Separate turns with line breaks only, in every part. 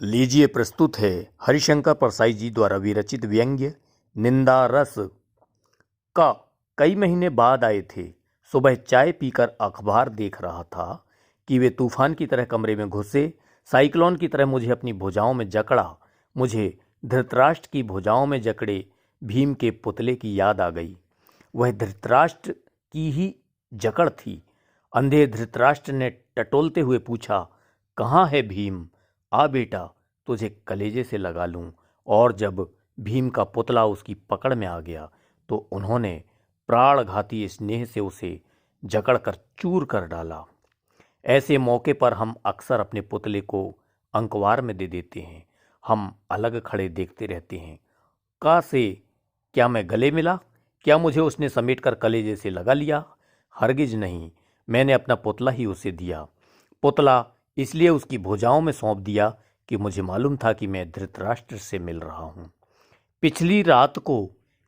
लीजिए प्रस्तुत है हरिशंकर परसाई जी द्वारा विरचित व्यंग्य निंदा रस का। कई महीने बाद आए थे। सुबह चाय पीकर अखबार देख रहा था कि वे तूफान की तरह कमरे में घुसे, साइक्लोन की तरह मुझे अपनी भुजाओं में जकड़ा। मुझे धृतराष्ट्र की भुजाओं में जकड़े भीम के पुतले की याद आ गई। वह धृतराष्ट्र की ही जकड़ थी। अंधे धृतराष्ट्र ने टटोलते हुए पूछा, कहाँ है भीम? आ बेटा, तुझे कलेजे से लगा लूं। और जब भीम का पुतला उसकी पकड़ में आ गया तो उन्होंने प्राणघाती स्नेह से उसे जकड़कर चूर कर डाला। ऐसे मौके पर हम अक्सर अपने पुतले को अंकवार में दे देते हैं। हम अलग खड़े देखते रहते हैं। का से क्या मैं गले मिला? क्या मुझे उसने समेटकर कलेजे से लगा लिया? हरगिज नहीं, मैंने अपना पुतला ही उसे दिया। पुतला इसलिए उसकी भुजाओं में सौंप दिया कि मुझे मालूम था कि मैं धृतराष्ट्र से मिल रहा हूँ। पिछली रात को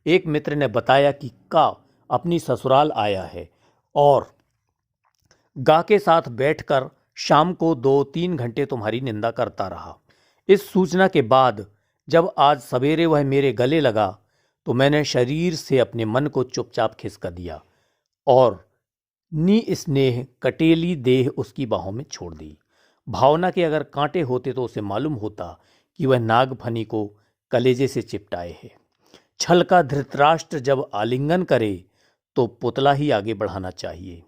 एक मित्र ने बताया कि का अपनी ससुराल आया है और गा के साथ बैठकर शाम को 2-3 घंटे तुम्हारी निंदा करता रहा। इस सूचना के बाद जब आज सवेरे वह मेरे गले लगा तो मैंने शरीर से अपने मन को चुपचाप खिसका दिया और निस्नेह कटेली देह उसकी बाहों में छोड़ दी। भावना के अगर कांटे होते तो उसे मालूम होता कि वह नागफनी को कलेजे से चिपटाए है। छल का धृतराष्ट्र जब आलिंगन करे तो पुतला ही आगे बढ़ाना चाहिए।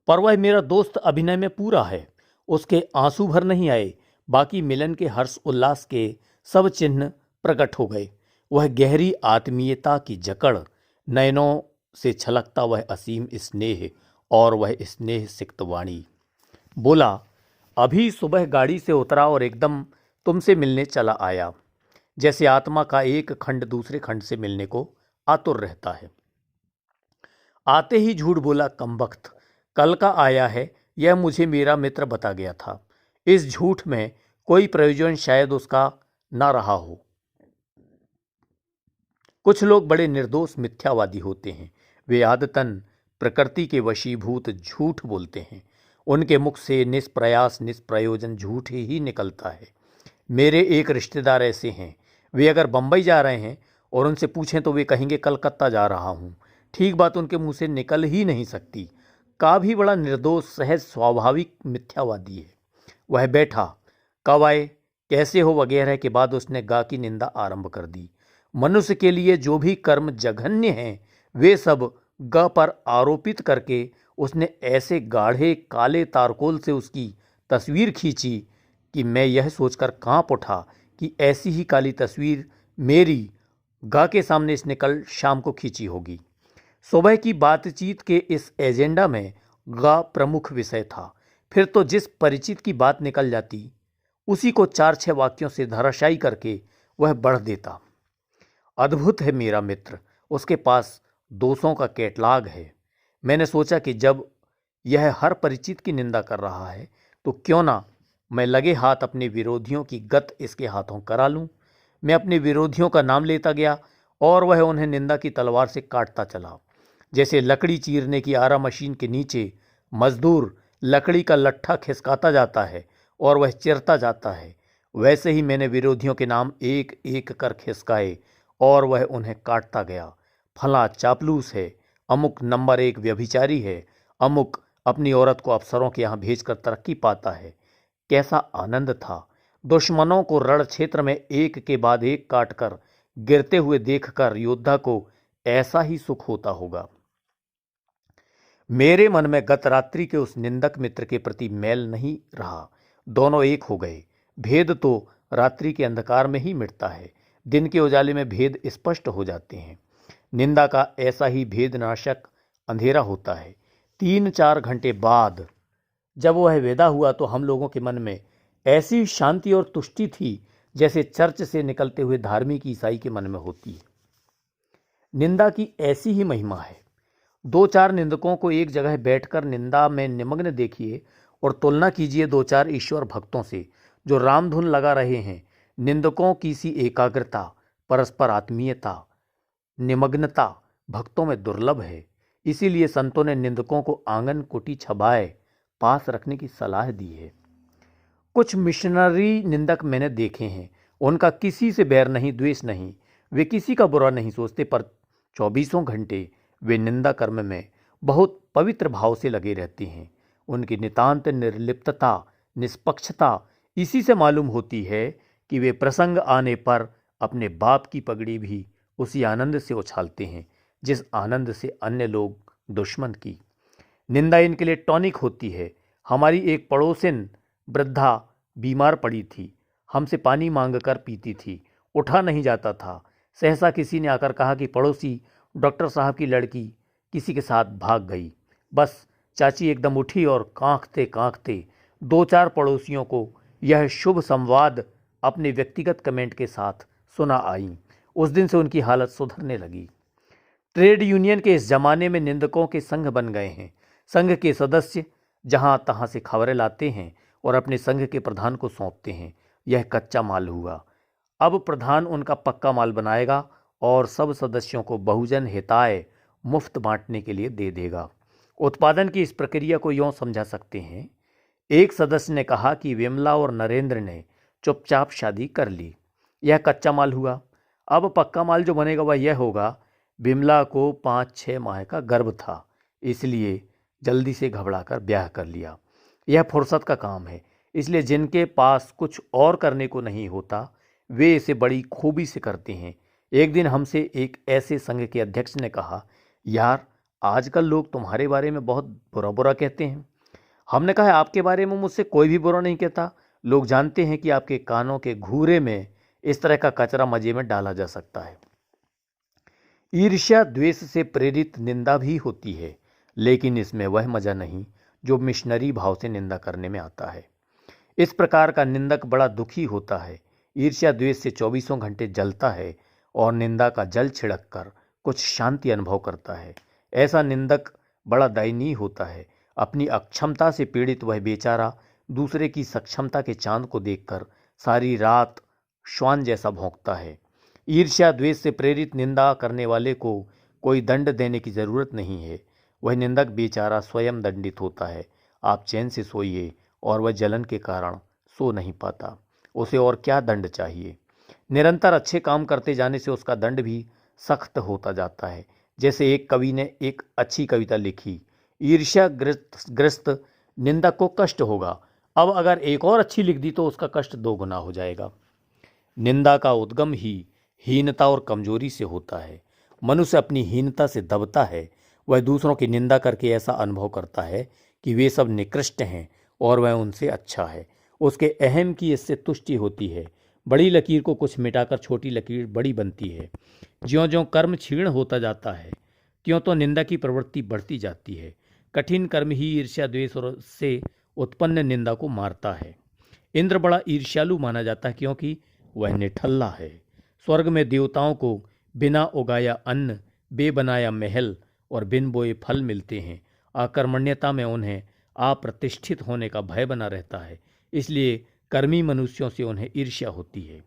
पर वह मेरा दोस्त अभिनय में पूरा है। उसके आंसू भर नहीं आए, बाकी मिलन के हर्ष उल्लास के सब चिन्ह प्रकट हो गए। वह गहरी आत्मीयता की जकड़, नयनों से छलकता वह असीम स्नेह और वह स्नेह सिक्त वाणी। बोला, अभी सुबह गाड़ी से उतरा और एकदम तुमसे मिलने चला आया। जैसे आत्मा का एक खंड दूसरे खंड से मिलने को आतुर रहता है। आते ही झूठ बोला, कमबख्त, कल का आया है, यह मुझे मेरा मित्र बता गया था। इस झूठ में कोई प्रयोजन शायद उसका ना रहा हो। कुछ लोग बड़े निर्दोष मिथ्यावादी होते हैं। वे आदतन प्रकृति के वशीभूत झूठ बोलते हैं। उनके मुख से निष्प्रयास निष्प्रयोजन झूठ ही निकलता है। मेरे एक रिश्तेदार ऐसे हैं। वे अगर बंबई जा रहे हैं और उनसे पूछें तो वे कहेंगे कलकत्ता जा रहा हूँ। ठीक बात उनके मुंह से निकल ही नहीं सकती। का भी बड़ा निर्दोष सहज स्वाभाविक मिथ्यावादी है। वह बैठा, कब आए, कैसे हो वगैरह के बाद उसने गा की निंदा आरंभ कर दी। मनुष्य के लिए जो भी कर्म जघन्य हैं वे सब ग पर आरोपित करके उसने ऐसे गाढ़े काले तारकोल से उसकी तस्वीर खींची कि मैं यह सोचकर कांप उठा कि ऐसी ही काली तस्वीर मेरी गा के सामने इसने कल शाम को खींची होगी। सुबह की बातचीत के इस एजेंडा में गा प्रमुख विषय था। फिर तो जिस परिचित की बात निकल जाती उसी को 4-6 वाक्यों से धराशायी करके वह बढ़ देता। अद्भुत है मेरा मित्र, उसके पास दोषों का कैटलॉग है। मैंने सोचा कि जब यह हर परिचित की निंदा कर रहा है तो क्यों ना मैं लगे हाथ अपने विरोधियों की गत इसके हाथों करा लूं। मैं अपने विरोधियों का नाम लेता गया और वह उन्हें निंदा की तलवार से काटता चला। जैसे लकड़ी चीरने की आरा मशीन के नीचे मजदूर लकड़ी का लट्ठा खिसकाता जाता है और वह चिरता जाता है, वैसे ही मैंने विरोधियों के नाम एक एक कर खिसकाए और वह उन्हें काटता गया। फला चापलूस है, अमुक नंबर 1 व्यभिचारी है, अमुक अपनी औरत को अफसरों के यहाँ भेजकर तरक्की पाता है। कैसा आनंद था दुश्मनों को रण क्षेत्र में एक के बाद एक काटकर गिरते हुए देखकर योद्धा को ऐसा ही सुख होता होगा। मेरे मन में गत रात्रि के उस निंदक मित्र के प्रति मैल नहीं रहा। दोनों एक हो गए। भेद तो रात्रि के अंधकार में ही मिटता है, दिन के उजाले में भेद स्पष्ट हो जाते हैं। निंदा का ऐसा ही भेदनाशक अंधेरा होता है। 3-4 घंटे बाद जब वह विदा हुआ तो हम लोगों के मन में ऐसी शांति और तुष्टि थी जैसे चर्च से निकलते हुए धार्मिक ईसाई के मन में होती है। निंदा की ऐसी ही महिमा है। 2-4 निंदकों को एक जगह बैठकर निंदा में निमग्न देखिए और तुलना कीजिए 2-4 ईश्वर भक्तों से जो रामधुन लगा रहे हैं। निंदकों की सी एकाग्रता, परस्पर आत्मीयता, निमग्नता भक्तों में दुर्लभ है। इसीलिए संतों ने निंदकों को आंगन कुटी छबाए पास रखने की सलाह दी है। कुछ मिशनरी निंदक मैंने देखे हैं, उनका किसी से बैर नहीं, द्वेष नहीं, वे किसी का बुरा नहीं सोचते, पर 24 घंटे वे निंदा कर्म में बहुत पवित्र भाव से लगे रहते हैं। उनकी नितांत निर्लिप्तता, निष्पक्षता इसी से मालूम होती है कि वे प्रसंग आने पर अपने बाप की पगड़ी भी उसी आनंद से उछालते हैं जिस आनंद से अन्य लोग दुश्मन की। निंदा इनके लिए टॉनिक होती है। हमारी एक पड़ोसिन वृद्धा बीमार पड़ी थी, हमसे पानी मांगकर पीती थी, उठा नहीं जाता था। सहसा किसी ने आकर कहा कि पड़ोसी डॉक्टर साहब की लड़की किसी के साथ भाग गई। बस चाची एकदम उठी और कांखते कांखते 2-4 पड़ोसियों को यह शुभ संवाद अपने व्यक्तिगत कमेंट के साथ सुना आई। उस दिन से उनकी हालत सुधरने लगी। ट्रेड यूनियन के इस जमाने में निंदकों के संघ बन गए हैं। संघ के सदस्य जहां तहां से खबरें लाते हैं और अपने संघ के प्रधान को सौंपते हैं। यह कच्चा माल हुआ। अब प्रधान उनका पक्का माल बनाएगा और सब सदस्यों को बहुजन हिताय मुफ्त बांटने के लिए दे देगा। उत्पादन की इस प्रक्रिया को यूं समझा सकते हैं। एक सदस्य ने कहा कि विमला और नरेंद्र ने चुपचाप शादी कर ली। यह कच्चा माल हुआ। अब पक्का माल जो बनेगा वह यह होगा, विमला को 5-6 माह का गर्भ था, इसलिए जल्दी से घबराकर ब्याह कर लिया। यह फुर्सत का काम है, इसलिए जिनके पास कुछ और करने को नहीं होता वे इसे बड़ी खूबी से करते हैं। एक दिन हमसे एक ऐसे संघ के अध्यक्ष ने कहा, यार आजकल लोग तुम्हारे बारे में बहुत बुरा बुरा कहते हैं। हमने कहा, आपके बारे में मुझसे कोई भी बुरा नहीं कहता। लोग जानते हैं कि आपके कानों के घूरे में इस तरह का कचरा मजे में डाला जा सकता है। ईर्ष्या द्वेष से प्रेरित निंदा भी होती है, लेकिन इसमें वह मजा नहीं जो मिशनरी भाव से निंदा करने में आता है। इस प्रकार का निंदक बड़ा दुखी होता है। ईर्ष्या द्वेष से 24 घंटे जलता है और निंदा का जल छिड़क कर कुछ शांति अनुभव करता है। ऐसा निंदक बड़ा दयनीय होता है। अपनी अक्षमता से पीड़ित वह बेचारा दूसरे की सक्षमता के चांद को देखकर सारी रात श्वान जैसा भौंकता है। ईर्ष्या द्वेष से प्रेरित निंदा करने वाले को कोई दंड देने की जरूरत नहीं है। वह निंदक बेचारा स्वयं दंडित होता है। आप चैन से सोइए और वह जलन के कारण सो नहीं पाता। उसे और क्या दंड चाहिए। निरंतर अच्छे काम करते जाने से उसका दंड भी सख्त होता जाता है। जैसे एक कवि ने एक अच्छी कविता लिखी, ईर्ष्या ग्रस्त निंदक को कष्ट होगा। अब अगर एक और अच्छी लिख दी तो उसका कष्ट 2 गुना हो जाएगा। निंदा का उद्गम ही हीनता और कमजोरी से होता है। मनुष्य अपनी हीनता से दबता है। वह दूसरों की निंदा करके ऐसा अनुभव करता है कि वे सब निकृष्ट हैं और वह उनसे अच्छा है। उसके अहम की इससे तुष्टि होती है। बड़ी लकीर को कुछ मिटाकर छोटी लकीर बड़ी बनती है। ज्यों-ज्यों कर्म क्षीण होता जाता है त्यों तो निंदा की प्रवृत्ति बढ़ती जाती है। कठिन कर्म ही ईर्ष्या द्वेष से उत्पन्न निंदा को मारता है। इंद्र बड़ा ईर्ष्यालु माना जाता है क्योंकि वह निठल्ला है। स्वर्ग में देवताओं को बिना उगाया अन्न, बे बनाया महल और बिन बोए फल मिलते हैं। अकर्मण्यता में उन्हें अप्रतिष्ठित होने का भय बना रहता है, इसलिए कर्मी मनुष्यों से उन्हें ईर्ष्या होती है।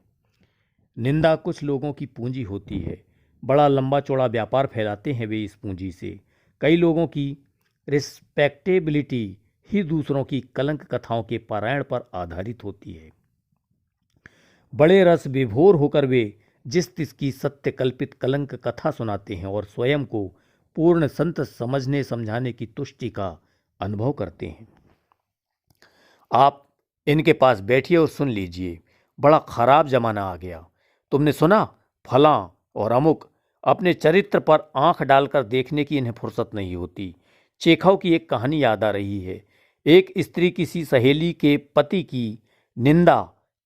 निंदा कुछ लोगों की पूंजी होती है। बड़ा लंबा चौड़ा व्यापार फैलाते हैं वे इस पूंजी से। कई लोगों की रिस्पेक्टेबिलिटी ही दूसरों की कलंक कथाओं के पारायण पर आधारित होती है। बड़े रस विभोर होकर वे जिस तिस की सत्य कल्पित कलंक कथा सुनाते हैं और स्वयं को पूर्ण संत समझने समझाने की तुष्टि का अनुभव करते हैं। आप इनके पास बैठिए और सुन लीजिए। बड़ा खराब जमाना आ गया। तुमने सुना, फलां और अमुक अपने चरित्र पर आंख डालकर देखने की इन्हें फुर्सत नहीं होती। चेखव की एक कहानी याद आ रही है। एक स्त्री किसी सहेली के पति की निंदा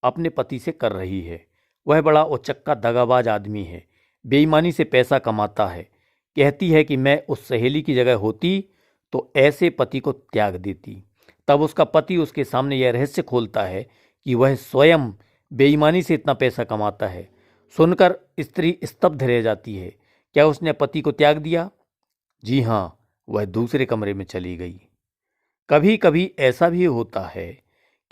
अपने पति से कर रही है। वह बड़ा उचक्का दगाबाज आदमी है, बेईमानी से पैसा कमाता है। कहती है कि मैं उस सहेली की जगह होती तो ऐसे पति को त्याग देती। तब उसका पति उसके सामने यह रहस्य खोलता है कि वह स्वयं बेईमानी से इतना पैसा कमाता है। सुनकर स्त्री स्तब्ध रह जाती है। क्या उसने पति को त्याग दिया? जी हाँ, वह दूसरे कमरे में चली गई। कभी कभी ऐसा भी होता है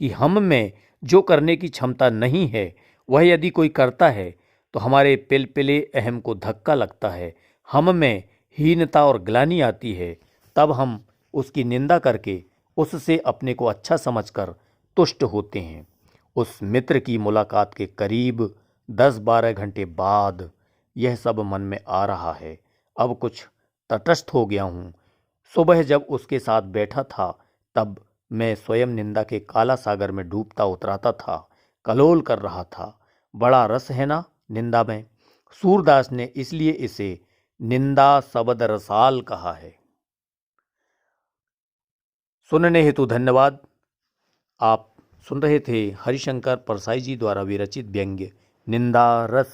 कि हम में जो करने की क्षमता नहीं है वह यदि कोई करता है तो हमारे पिलपिले अहम को धक्का लगता है। हम में हीनता और ग्लानि आती है। तब हम उसकी निंदा करके उससे अपने को अच्छा समझकर तुष्ट होते हैं। उस मित्र की मुलाकात के करीब 10-12 घंटे बाद यह सब मन में आ रहा है। अब कुछ तटस्थ हो गया हूँ। सुबह जब उसके साथ बैठा था तब मैं स्वयं निंदा के काला सागर में डूबता उतराता था, कलोल कर रहा था। बड़ा रस है ना निंदा में। सूरदास ने इसलिए इसे निंदा शब्द रसाल कहा है। सुनने हेतु धन्यवाद। आप सुन रहे थे हरिशंकर परसाई जी द्वारा विरचित व्यंग्य निंदा रस।